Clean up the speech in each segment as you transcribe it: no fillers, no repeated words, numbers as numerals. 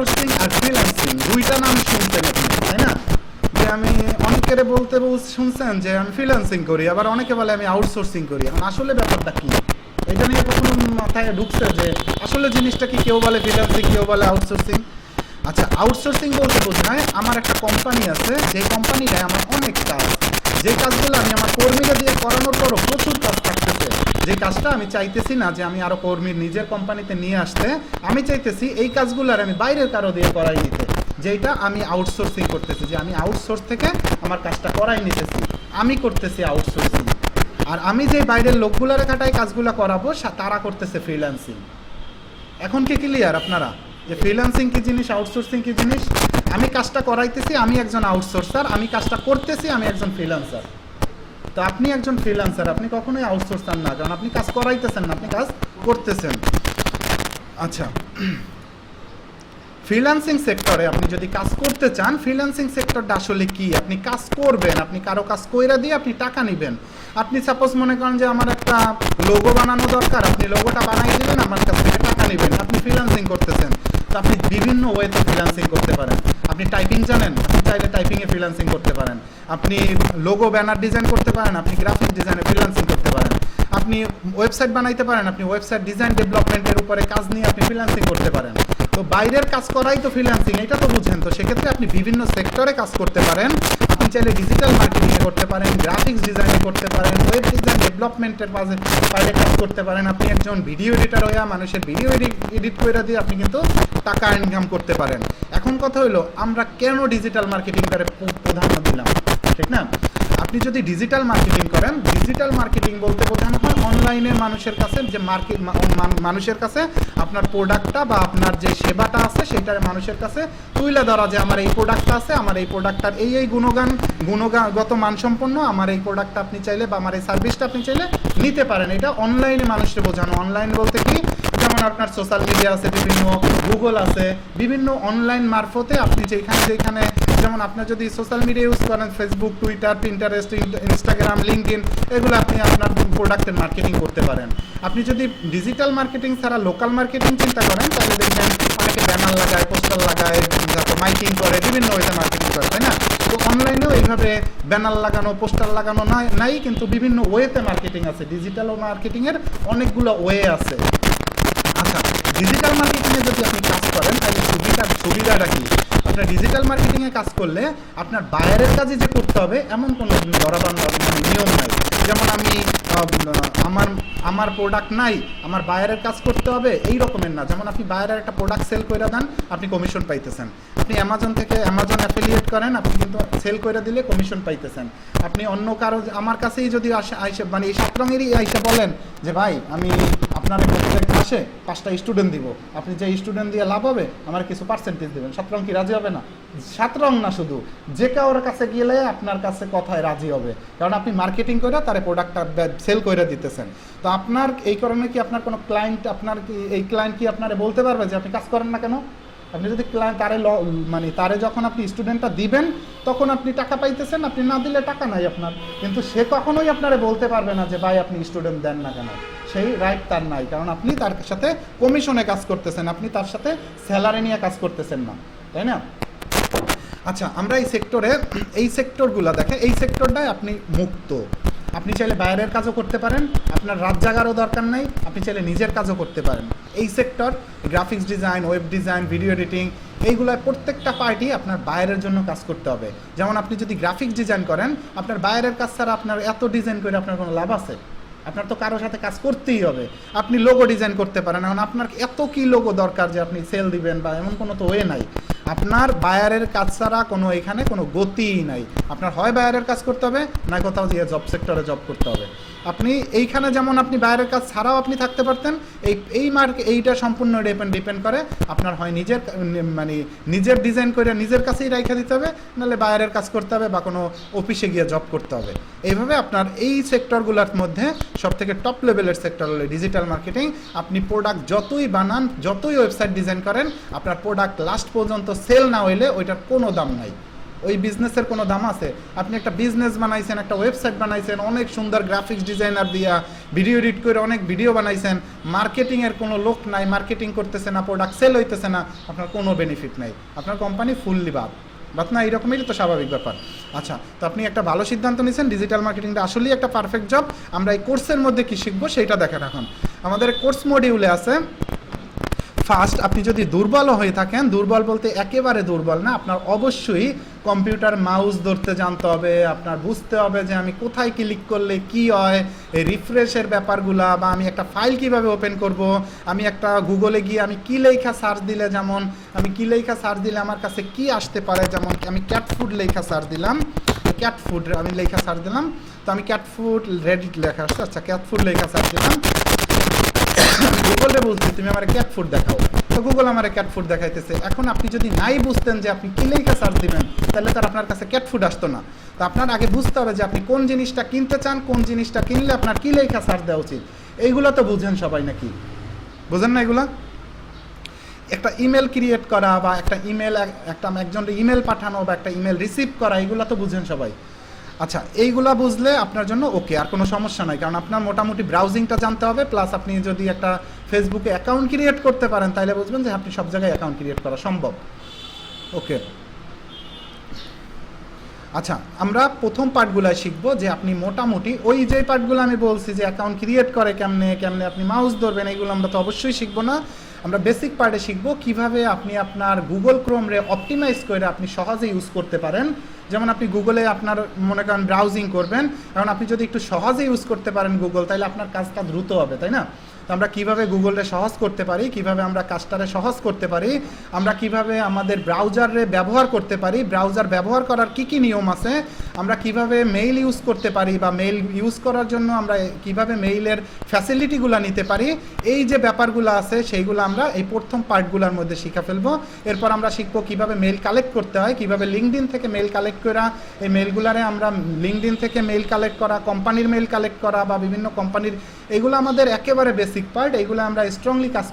Outsourcing আর freelancing দুইটা নাম শুনছেন আপনি, তাই না? যে আমি অনেকের বলতে শুনছেন যে আমি ফ্রিল্যান্সিং করি, আবার অনেকে বলে আমি আউটসোর্সিং করি। এখন আসলে ব্যাপারটা কি, এটা নিয়ে কখনো মাথায় ঢুকছে যে আসলে জিনিসটা কি? কেউ বলে ফ্রিল্যান্সিং, কেউ বলে আউটসোর্সিং। আচ্ছা, আউটসোর্সিং বলতে বোঝায় আমার একটা কোম্পানি আছে, যে কোম্পানিটায় আমার অনেক কাজ, যে কাজগুলো আমি আমার কর্মীরা দিয়ে করানোর পরও প্রচুর কাজ থাকতেছে, যে কাজটা আমি চাইতেছি না যে আমি আরও কর্মীর নিজের কোম্পানিতে নিয়ে আসতে, আমি চাইতেছি এই কাজগুলো আর আমি বাইরের কারো দিয়ে করাই নিতে, যেটা আমি আউটসোর্সিং করতেছি, যে আমি আউটসোর্স থেকে আমার কাজটা করাই নিতেছি, আমি করতেছি আউটসোর্সিং। আর আমি যে বাইরের লোকগুলোর খাটায় কাজগুলো করাবো তারা করতেছে ফ্রিল্যান্সিং। এখন কি ক্লিয়ার আপনারা যে ফ্রিল্যান্সিং কি জিনিস, আউটসোর্সিং কি জিনিস? আমি কাজটা করাইতেছি, আমি একজন আউটসোর্সার, আমি কাজটা করতেছি, আমি একজন ফ্রিল্যান্সার। তো আপনি একজন ফ্রিল্যান্সার, আপনি কখনোই আউটসোর্সার না, কারণ আপনি কাজ করাইতেছেন না, আপনি কাজ করতেছেন। আচ্ছা, ফ্রিল্যান্সিং সেক্টরে আপনি যদি কাজ করতে চান, ফ্রিল্যান্সিং সেক্টরটা আসলে কি? আপনি কাজ করবেন, আপনি কারো কাজ কইরা দিয়ে আপনি টাকা নেবেন। আপনি সাপোজ মনে করেন যে আমার একটা লোগো বানানো দরকার, আপনি লোগোটা বানাই দিলেন, আমার কাছ থেকে টাকা নেবেন, আপনি ফ্রিল্যান্সিং করতেছেন। তো আপনি বিভিন্ন ওয়েতে ফ্রিল্যান্সিং করতে পারেন। আপনি টাইপিং জানেন, আপনি চাইলে টাইপিংয়ে ফ্রিল্যান্সিং করতে পারেন। আপনি লোগো ব্যানার ডিজাইন করতে পারেন, আপনি গ্রাফিক ডিজাইনে ফ্রিল্যান্সিং করতে পারেন। আপনি ওয়েবসাইট বানাইতে পারেন, আপনি ওয়েবসাইট ডিজাইন ডেভেলপমেন্টের উপরে কাজ নিয়ে আপনি ফ্রিল্যান্সিং করতে পারেন। তো বাইরের কাজ করাই তো ফ্রিল্যান্সিং, এটা তো বুঝেন। তো সেক্ষেত্রে আপনি বিভিন্ন সেক্টরে কাজ করতে পারেন। আপনি চাইলে ডিজিটাল মার্কেটিংয়ে করতে পারেন, গ্রাফিক্স ডিজাইনে করতে পারেন, ওয়েব ডিজাইন ডেভেলপমেন্টের বাইরে কাজ করতে পারেন। আপনি একজন ভিডিও এডিটার হইয়া মানুষের ভিডিও এডিট করে দিয়ে আপনি কিন্তু টাকা ইনকাম করতে পারেন। এখন কথা হলো, আমরা কেন ডিজিটাল মার্কেটিংটারে প্রাধান্য দিলাম, ঠিক না? আপনি যদি ডিজিটাল মার্কেটিং করেন, ডিজিটাল মার্কেটিং বলতে বোঝানো হয় অনলাইনে মানুষের কাছে যে মানুষের কাছে আপনার প্রোডাক্টটা বা আপনার যে সেবাটা আছে সেটা মানুষের কাছে তুলে ধরা, যে আমার এই প্রোডাক্টটা আছে, আমার এই প্রোডাক্টটার এই গুণগত মানসম্পন্ন, আমার এই প্রোডাক্টটা আপনি চাইলে বা আমার এই সার্ভিসটা আপনি চাইলে নিতে পারেন। এটা অনলাইনে মানুষকে বোঝানো। অনলাইন বলতে কি, যেমন আপনার সোশ্যাল মিডিয়া আছে, বিভিন্ন গুগল আছে, বিভিন্ন অনলাইন মারফতে আপনি যেখানে যেমন আপনার যদি সোশ্যাল মিডিয়া ইউজ করেন, Facebook, Twitter, Pinterest, Instagram, LinkedIn, এগুলো আপনি আপনার প্রোডাক্টের মার্কেটিং করতে পারেন। আপনি যদি ডিজিটাল মার্কেটিং ছাড়া লোকাল মার্কেটিং চিন্তা করেন, তাহলে দেখবেন অনেকে ব্যানার লাগায়, পোস্টার লাগায়, তারপর মাইকিং করে, বিভিন্ন ওয়েতে মার্কেটিং করে, তাই না? তো অনলাইনেও এইভাবে ব্যানার লাগানো, পোস্টার লাগানো নাই, কিন্তু বিভিন্ন ওয়েতে মার্কেটিং আছে। ডিজিটাল মার্কেটিংয়ের অনেকগুলো ওয়ে আছে। আচ্ছা, ডিজিটাল মার্কেটিংয়ে যদি আপনি কাজ করেন, তাহলে সুবিধাটা কি? আপনার ডিজিটাল মার্কেটিংয়ে কাজ করলে আপনার বায়ারের কাজে যে করতে হবে এমন কোনো নিয়ম নাই। যেমন আমি আমার প্রোডাক্ট নাই, আমার বায়ারের কাজ করতে হবে, এই রকমের না। যেমন আপনি বায়ারের একটা প্রোডাক্ট সেল করে দেন, আপনি কমিশন পাইতেছেন। আপনি অ্যামাজন অ্যাফিলিয়েট করেন, আপনি কিন্তু সেল করে দিলে কমিশন পাইতেছেন। আপনি অন্য কারো, আমার কাছেই যদি আইসা মানে এই সাতরঙেরই আইসা বলেন যে ভাই আমি আপনার প্রত্যেক মাসে 5টা স্টুডেন্ট দিব, আপনি যে স্টুডেন্ট দিয়ে লাভ হবে আমার কিছু পার্সেন্টেজ দেবেন, সাতরং কি রাজি হবে না? সাতরং না, শুধু যে কারোর কাছে গেলে আপনার কাছে কথায় রাজি হবে, কারণ আপনি মার্কেটিং করে তার প্রোডাক্টটা সেল করে দিতেছেন। তো আপনার এই কারণে কি আপনার কোনো ক্লায়েন্ট, আপনার কি এই ক্লায়েন্ট কি আপনারে বলতে পারবে যে আপনি কাজ করেন না কেন? আপনি যদি তারে যখন আপনি স্টুডেন্টটা দিবেন তখন আপনি টাকা পাইতেছেন, আপনি না দিলে টাকা নাই আপনার। কিন্তু সে কখনোই আপনারে বলতে পারবে না যে ভাই আপনি স্টুডেন্ট দেন না কেন, সেই রাইট তার নাই, কারণ আপনি তার সাথে কমিশনে কাজ করতেছেন, আপনি তার সাথে স্যালারি নিয়ে কাজ করতেছেন না, তাই না? আচ্ছা, আমরা এই সেক্টরগুলো দেখে, এই সেক্টরটায় আপনি মুক্ত। আপনি চাইলে বাইরের কাজও করতে পারেন, আপনার রাত জাগারও দরকার নাই, আপনি চাইলে নিজের কাজও করতে পারেন। এই sector graphics design, web design, video editing, এইগুলোর প্রত্যেকটা পার্টি আপনার বাইরের জন্য কাজ করতে হবে। যেমন আপনি যদি গ্রাফিক্স ডিজাইন করেন, আপনার বাইরের কাজ ছাড়া আপনার এত ডিজাইন করে আপনার কোনো লাভ আছে? আপনার তো কারোর সাথে কাজ করতেই হবে। আপনি লোগো ডিজাইন করতে পারেন, এখন আপনার এত কি লোগো দরকার যে আপনি সেল দিবেন বা এমন কোনো তো ওয়ে নাই। আপনার বায়ারের কাজ ছাড়া এখানে কোনো গতিই নাই। আপনার হয় বায়ারের কাজ করতে হবে, না কোথাও গিয়ে জব সেক্টরে জব করতে হবে। আপনি এইখানে যেমন আপনি বায়ারের কাজ ছাড়াও আপনি থাকতে পারতেন, এইটা সম্পূর্ণ ডিপেন্ড করে আপনার হয় নিজের ডিজাইন করে নিজের কাছেই রাইখা দিতে হবে, নাহলে বায়ারের কাজ করতে হবে বা কোনো অফিসে গিয়ে জব করতে হবে। এইভাবে আপনার এই সেক্টরগুলোর মধ্যে সবথেকে টপ লেভেলের সেক্টর হলো ডিজিটাল মার্কেটিং। আপনি প্রোডাক্ট যতই বানান, যতই ওয়েবসাইট ডিজাইন করেন, আপনার প্রোডাক্ট লাস্ট পর্যন্ত সেল না হইলে ওইটার কোনো দাম নাই। ওই বিজনেসের কোনো দাম আছে? আপনি একটা বিজনেস বানাইছেন, একটা ওয়েবসাইট বানাইছেন, অনেক সুন্দর গ্রাফিক্স ডিজাইনার দিয়া ভিডিও এডিট করে অনেক ভিডিও বানাইছেন, মার্কেটিংয়ের কোনো লোক নাই, মার্কেটিং করতেছে না, প্রোডাক্ট সেল হইতেছে না, আপনার কোনো বেনিফিট নাই, আপনার কোম্পানি ফুললি বাদ না, এরকমই তো স্বাভাবিক ব্যাপার। আচ্ছা, তো আপনি একটা ভালো সিদ্ধান্ত নিয়েছেন, ডিজিটাল মার্কেটিংটা আসলেই একটা পারফেক্ট জব। আমরা এই কোর্সের মধ্যে কী শিখবো সেইটা দেখেন। এখন আমাদের কোর্স মডিউলে আছে, ফার্স্ট, আপনি যদি দুর্বলও হয়ে থাকেন, দুর্বল বলতে একেবারে দুর্বল না, আপনার অবশ্যই কম্পিউটার মাউস ধরতে জানতে হবে, আপনার বুঝতে হবে যে আমি কোথায় ক্লিক করলে কি হয়, এই রিফ্রেশের ব্যাপারগুলা, বা আমি একটা ফাইল কিভাবে ওপেন করব, আমি একটা গুগলে গিয়ে আমি কি লেখা সার্চ দিলে, যেমন আমি কি লেখা সার্চ দিলে আমার কাছে কি আসতে পারে, যেমন আমি ক্যাট ফুড লেখা সার্চ দিলাম, ক্যাট ফুড আমি লেখা সার্চ দিলাম, তো আমি ক্যাট ফুড রেডিট লেখা আসছে, আচ্ছা ক্যাট ফুড লেখা সার্চ দিলাম, গুগলে বলছি তুমি আমার ক্যাট ফুড দেখাও, তো গুগল আমার ক্যাট ফুড দেখাইতেছে। এখন আপনি যদি নাই বুঝতেন যে আপনি কি লেখা সার্চ দিবেন, তাহলে তার আপনার কাছে ক্যাট ফুড আসতো না। তো আপনার আগে বুঝতে হবে যে আপনি কোন জিনিসটা কিনতে চান, কোন জিনিসটা কিনলে আপনার কি লেখা সার্চ দেওয়া উচিত। এইগুলো তো বুঝেন সবাই নাকি? বুঝেন না এগুলা? একটা ইমেল ক্রিয়েট করা, বা একটা ইমেল, একজন ইমেল পাঠানো, বা একটা ইমেল রিসিভ করা, এইগুলো তো বুঝেন সবাই। আচ্ছা, এইগুলা বুঝলে আপনার জন্য ওকে, আর কোনো সমস্যা নাই, কারণ আপনার মোটামুটি ব্রাউজিংটা জানতে হবে, প্লাস আপনি যদি একটা ফেসবুকে অ্যাকাউন্ট ক্রিয়েট করতে পারেন, তাহলে বুঝবেন যে আপনি সব জায়গায় অ্যাকাউন্ট ক্রিয়েট করা সম্ভব। ওকে, আচ্ছা, আমরা প্রথম পার্টগুলোয় শিখবো যে আপনি মোটামুটি ওই যে পার্টগুলো আমি বলছি যে অ্যাকাউন্ট ক্রিয়েট করে কেমনে কেমনে আপনি মাউস ধরবেন, এইগুলো আমরা তো অবশ্যই শিখবো না। আমরা বেসিক পার্টে শিখবো কিভাবে আপনি আপনার গুগল ক্রোমরে অপটিমাইজ করে আপনি সহজে ইউজ করতে পারেন। যেমন আপনি গুগলে আপনার মনে করেন ব্রাউজিং করবেন, কারণ আপনি যদি একটু সহজে ইউজ করতে পারেন গুগল, তাহলে আপনার কাজটা দ্রুত হবে, তাই না? তো আমরা কীভাবে গুগলরে সহজ করতে পারি, কিভাবে আমরা কাজটারে সহজ করতে পারি, আমরা কিভাবে আমাদের ব্রাউজারে ব্যবহার করতে পারি, ব্রাউজার ব্যবহার করার কি কি নিয়ম আছে, আমরা কিভাবে মেইল ইউজ করতে পারি, বা মেইল ইউজ করার জন্য আমরা কিভাবে মেইলের ফ্যাসিলিটিগুলো নিতে পারি, এই যে ব্যাপারগুলো আছে সেইগুলো আমরা এই প্রথম পার্টগুলোর মধ্যে শিখে ফেলবো। এরপর আমরা শিখবো কিভাবে মেইল কালেক্ট করতে হয়, কিভাবে লিঙ্কডইন থেকে মেইল কালেক্ট করা, এই মেইলগুলারে আমরা লিঙ্কডইন থেকে মেইল কালেক্ট করা, কোম্পানির মেইল কালেক্ট করা, বা বিভিন্ন কোম্পানির, এগুলো আমাদের একেবারে বেসিক পার্ট। এইগুলো আমরা স্ট্রংলি কাজ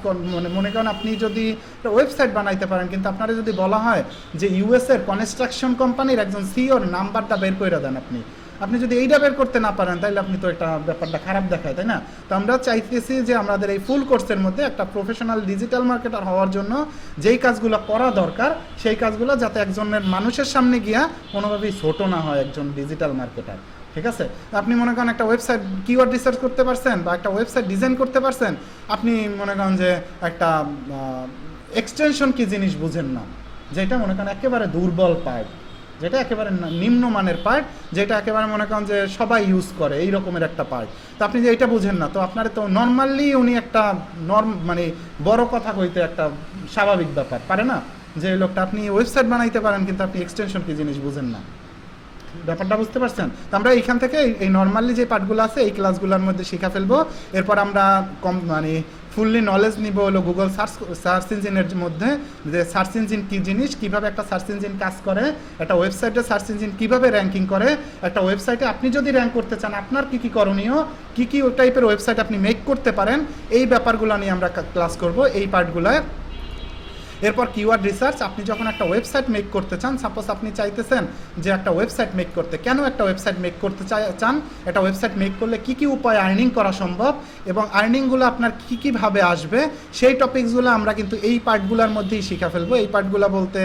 মনে করেন আপনি যদি একটা ওয়েবসাইট বানাইতে পারেন, কিন্তু আপনারা যদি বলা হয় যে ইউএসের কনস্ট্রাকশন কোম্পানির একজন সিইওর নাম্বারটা বের করে দেন, আপনি যদি এইটা বের করতে না পারেন, তাহলে আপনি তো একটা ব্যাপারটা খারাপ দেখায়, তাই না? তো আমরা চাইতেছি যে আমাদের এই ফুল কোর্সের মধ্যে একটা প্রফেশনাল ডিজিটাল মার্কেটার হওয়ার জন্য যেই কাজগুলো করা দরকার, সেই কাজগুলো যাতে একজনের মানুষের সামনে গিয়া কোনোভাবেই ছোটো না হয় একজন ডিজিটাল মার্কেটার। ঠিক আছে? আপনি মনে করেন একটা ওয়েবসাইট কিওয়ার্ড রিসার্চ করতে পারছেন, বা একটা ওয়েবসাইট ডিজাইন করতে পারছেন, আপনি মনে করেন যে একটা এক্সটেনশন কি জিনিস বুঝেন না, যেটা মনে করেন একেবারে দুর্বল পার্ট, যেটা একেবারে নিম্নমানের পার্ট, যেটা একেবারে মনে করেন যে সবাই ইউজ করে, এই রকমের একটা পার্ট, তো আপনি যে এটা বুঝেন না, তো আপনার তো নর্মালি উনি একটা মানে বড় কথা কইতে একটা স্বাভাবিক ব্যাপার পারে না, যে লোকটা আপনি ওয়েবসাইট বানাইতে পারেন কিন্তু আপনি এক্সটেনশন কি জিনিস বুঝেন না। ব্যাপারটা বুঝতে পারছেন? তো আমরা এইখান থেকে এই নর্মালি যে পার্টগুলো আছে এই ক্লাসগুলোর মধ্যে শিখা ফেলবো। এরপর আমরা মানে ফুললি নলেজ নিব হলো গুগল সার্চ ইঞ্জিনের মধ্যে, যে সার্চ ইঞ্জিন কী জিনিস, কীভাবে একটা সার্চ ইঞ্জিন কাজ করে, একটা ওয়েবসাইটে সার্চ ইঞ্জিন কীভাবে র্যাঙ্কিং করে, একটা ওয়েবসাইটে আপনি যদি র্যাঙ্ক করতে চান আপনার কী কী করণীয়, কী কী টাইপের ওয়েবসাইট আপনি মেক করতে পারেন, এই ব্যাপারগুলো নিয়ে আমরা ক্লাস করব এই পার্টগুলোয়। এরপর কিওয়ার্ড রিসার্চ, আপনি যখন একটা ওয়েবসাইট মেক করতে চান, সাপোজ আপনি চাইতেছেন যে একটা ওয়েবসাইট মেক করতে, কেন একটা ওয়েবসাইট মেক করতে চান, একটা ওয়েবসাইট মেক করলে কী কী উপায়ে আর্নিং করা সম্ভব, এবং আর্নিংগুলো আপনার কী কীভাবে আসবে, সেই টপিকসগুলো আমরা কিন্তু এই পার্টগুলোর মধ্যেই শিখা ফেলবো। এই পার্টগুলো বলতে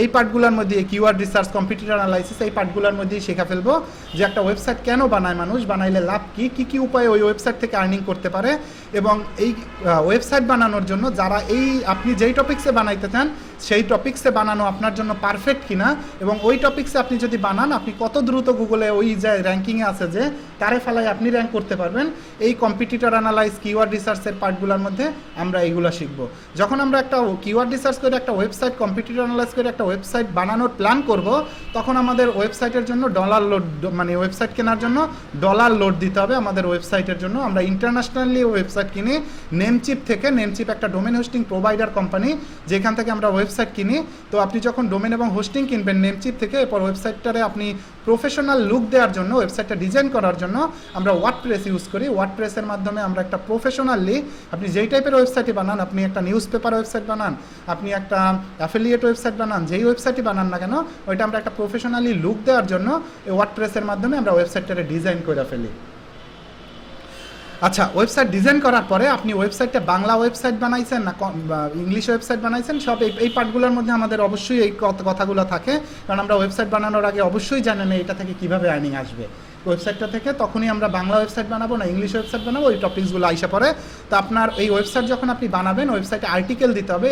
এই পার্টগুলোর মধ্যে কিওয়ার্ড রিসার্চ, কম্পিটিটর অ্যানালাইসিস, এই পার্টগুলোর মধ্যেই শেখা ফেলবো যে একটা ওয়েবসাইট কেন বানায় মানুষ, বানাইলে লাভ কী, কী কী উপায়ে ওই ওয়েবসাইট থেকে আর্নিং করতে পারে, এবং এই ওয়েবসাইট বানানোর জন্য যারা আপনি যেই টপিক্সে বানাইতে চান সেই টপিক্সে বানানো আপনার জন্য পারফেক্ট কিনা, এবং ওই টপিক্সে আপনি যদি বানান আপনি কত দ্রুত গুগলে ওই যে র্যাঙ্কিংয়ে আছে যে তারে ফেলায় আপনি র্যাঙ্ক করতে পারবেন। এই কম্পিটিটর অ্যানালাইজ, কিওয়ার্ড রিসার্চের পার্টগুলোর মধ্যে আমরা এইগুলো শিখব। যখন আমরা একটা কিওয়ার্ড রিসার্চ করে একটা ওয়েবসাইট, কম্পিটিটর অ্যানালাইজ করে একটা ওয়েবসাইট বানানোর প্ল্যান করব, তখন আমাদের ওয়েবসাইটের জন্য ডলার লোড, মানে ওয়েবসাইট কেনার জন্য ডলার লোড দিতে হবে আমাদের ওয়েবসাইটের জন্য। আমরা ইন্টারন্যাশনালি ওয়েবসাইট কিনি নেমচিপ থেকে। নেমচিপ একটা ডোমেন হোস্টিং প্রোভাইডার কোম্পানি, যেখান থেকে আমরা ওয়েবসাইট কিনি। তো আপনি যখন ডোমেন এবং হোস্টিং কিনবেন নেমচিপ থেকে, এরপর ওয়েবসাইটটারে আপনি প্রফেশনাল লুক দেওয়ার জন্য, ওয়েবসাইটটা ডিজাইন করার জন্য আমরা ওয়ার্ডপ্রেস ইউজ করি। ওয়ার্ডপ্রেসের মাধ্যমে আমরা একটা প্রফেশনালি, আপনি যেই টাইপের ওয়েবসাইটই বানান, আপনি একটা নিউজ পেপার ওয়েবসাইট বানান, আপনি একটা অ্যাফিলিয়েট ওয়েবসাইট বানান, যেই ওয়েবসাইটই বানান না কেন, ওইটা আমরা একটা প্রফেশনালি লুক দেওয়ার জন্য এই ওয়ার্ডপ্রেসের মাধ্যমে আমরা ওয়েবসাইটটাকে ডিজাইন করে ফেলি। আচ্ছা, ওয়েবসাইট ডিজাইন করার পরে আপনি ওয়েবসাইটটা বাংলা ওয়েবসাইট বানাইছেন না ইংলিশ ওয়েবসাইট বানাইছেন, সব এই পার্টগুলোর মধ্যে আমাদের অবশ্যই এই কথাগুলো থাকে, কারণ আমরা ওয়েবসাইট বানানোর আগে অবশ্যই জানেন এটা থেকে কীভাবে আর্নিং আসবে। ওয়েবসাইটটা থেকে তখনই আমরা বাংলা ওয়েবসাইট বানাবো না ইংলিশ ওয়েবসাইট বানাবো, ওই টপিকসগুলো আইসা পড়ে। তো আপনার এই ওয়েবসাইট যখন আপনি বানাবেন, ওয়েবসাইটে আর্টিকেল দিতে হবে।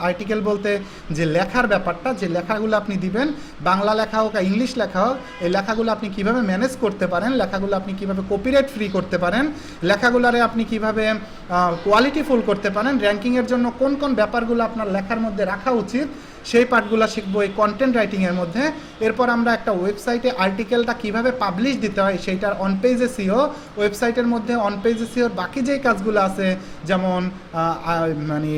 আর্টিকেল বলতে যে লেখার ব্যাপারটা, যে লেখাগুলো আপনি দিবেন, বাংলা লেখা হোক আর ইংলিশ লেখা হোক, এই লেখাগুলো আপনি কীভাবে ম্যানেজ করতে পারেন, লেখাগুলো আপনি কীভাবে কপিরাইট ফ্রি করতে পারেন, লেখাগুলোরে আপনি কীভাবে কোয়ালিটিফুল করতে পারেন, র্যাঙ্কিংয়ের জন্য কোন কোন ব্যাপারগুলো আপনার লেখার মধ্যে রাখা উচিত, সেই পার্টগুলো শিখবো এই কন্টেন্ট রাইটিংয়ের মধ্যে। এরপর আমরা একটা ওয়েবসাইটে আর্টিকেলটা কীভাবে পাবলিশ দিতে হয় সেইটার অন পেজ এসইও, ওয়েবসাইটের মধ্যে অন পেজ এসইওর বাকি যেই কাজগুলো আছে, যেমন মানে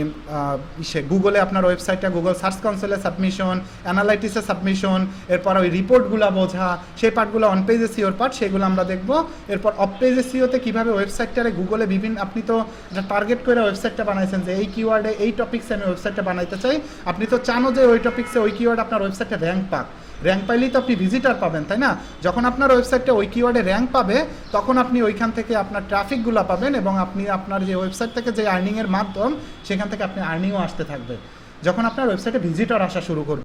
গুগলে আপনার ওয়েবসাইটটা গুগল সার্চ কনসোলে সাবমিশন, অ্যানালাইটিসে সাবমিশন, এরপর ওই রিপোর্টগুলো বোঝা, সেই পার্টগুলো অন পেজ এসইওর পার্ট, সেগুলো আমরা দেখবো। এরপর অফ পেজ এসইওতে কীভাবে ওয়েবসাইটটারে গুগলে বিভিন্ন, আপনি তো টার্গেট করে ওয়েবসাইটটা বানাইছেন যে এই কিওয়ার্ডে এই টপিক্সে আমি ওয়েবসাইটটা বানাইতে চাই, আপনি তো চানও যে ওই টপিক্সে ওই কিওয়ার্ড আপনার ওয়েবসাইটে র্যাঙ্ক পাক, র্যাঙ্ক পাইলেই তো আপনি ভিজিটার পাবেন, তাই না? যখন আপনার ওয়েবসাইটটা ওই কিওয়ার্ডে র্যাঙ্ক পাবে, তখন আপনি ওইখান থেকে আপনার ট্রাফিকগুলো পাবেন এবং আপনি আপনার যে ওয়েবসাইট থেকে যে আর্নিংয়ের মাধ্যম, সেখান থেকে আপনি আর্নিংও আসতে থাকবে যখন আপনার ওয়েবসাইটে ভিজিটর আসা শুরু করবে।